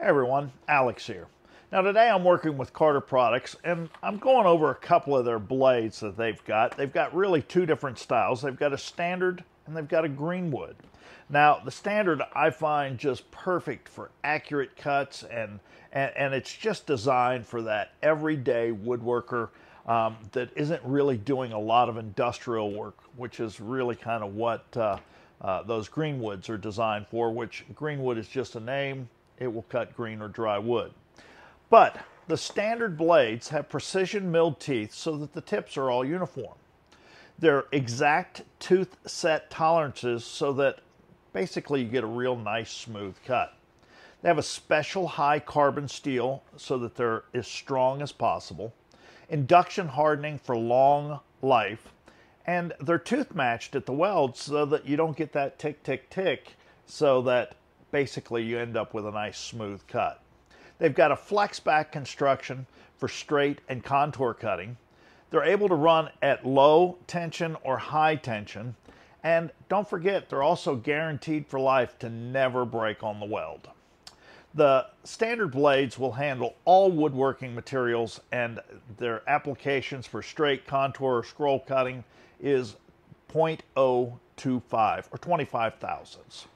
Hey everyone, Alex here. Now today I'm working with Carter Products and I'm going over a couple of their blades that they've got. They've got really two different styles. They've got a standard and they've got a Greenwood. Now the standard I find just perfect for accurate cuts and it's just designed for that everyday woodworker that isn't really doing a lot of industrial work, which is really kind of what those Greenwoods are designed for, which Greenwood is just a name. It will cut green or dry wood. But the standard blades have precision milled teeth so that the tips are all uniform. They're exact tooth set tolerances so that basically you get a real nice smooth cut. They have a special high carbon steel so that they're as strong as possible, induction hardening for long life, and they're tooth matched at the weld so that you don't get that tick, tick, tick, so that basically you end up with a nice smooth cut. They've got a flex back construction for straight and contour cutting. They're able to run at low tension or high tension. And don't forget, they're also guaranteed for life to never break on the weld. The standard blades will handle all woodworking materials, and their applications for straight, contour, or scroll cutting is 0.025 or 25 thousandths.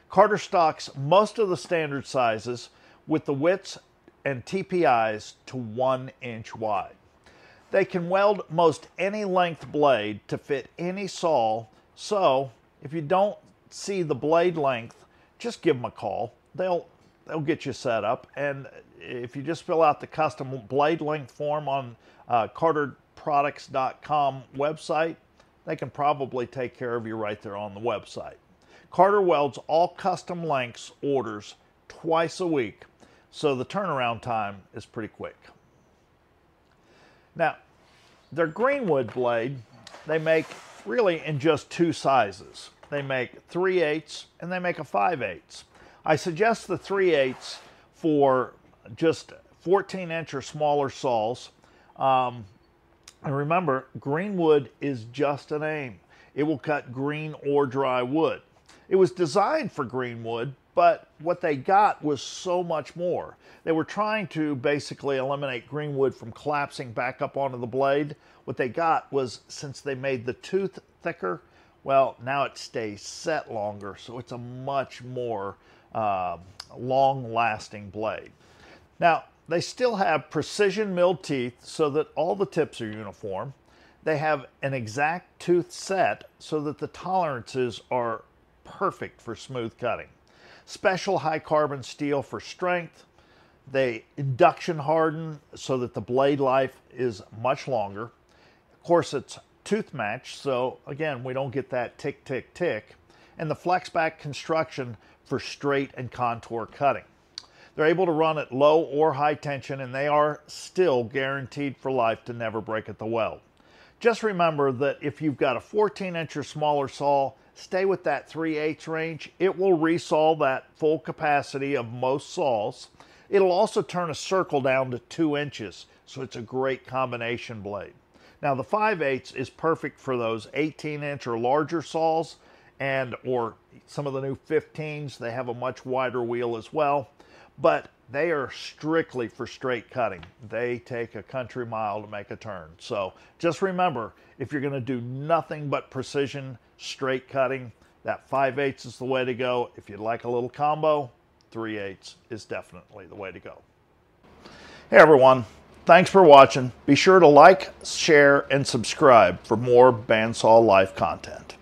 Carter stocks most of the standard sizes with the widths and TPIs to 1 inch wide. They can weld most any length blade to fit any saw, so if you don't see the blade length, just give them a call. They'll get you set up, and if you just fill out the custom blade length form on carterproducts.com website, they can probably take care of you right there on the website. Carter welds all custom lengths orders twice a week, so the turnaround time is pretty quick. Now, their Greenwood blade, they make really in just two sizes. They make 3/8 and they make a 5/8. I suggest the 3/8 for just 14-inch or smaller saws. And remember, Greenwood is just a name. It will cut green or dry wood. It was designed for Greenwood, but what they got was so much more. They were trying to basically eliminate Greenwood from collapsing back up onto the blade. What they got was, since they made the tooth thicker, well, now it stays set longer, so it's a much more long-lasting blade. Now, they still have precision milled teeth so that all the tips are uniform. They have an exact tooth set so that the tolerances are perfect for smooth cutting. Special high carbon steel for strength. They induction harden so that the blade life is much longer. Of course, it's tooth match, so again, we don't get that tick, tick, tick. And the flex back construction for straight and contour cutting. They're able to run at low or high tension, and they are still guaranteed for life to never break at the weld. Just remember that if you've got a 14-inch or smaller saw, stay with that 3/8 range. It will resaw that full capacity of most saws. It'll also turn a circle down to 2 inches, so it's a great combination blade. Now the 5/8 is perfect for those 18-inch or larger saws, or some of the new 15s. They have a much wider wheel as well, but they are strictly for straight cutting. They take a country mile to make a turn. So just remember, if you're going to do nothing but precision straight cutting, that 5/8 is the way to go. If you'd like a little combo, 3/8 is definitely the way to go. Hey everyone, thanks for watching. Be sure to like, share, and subscribe for more Bandsaw Life content.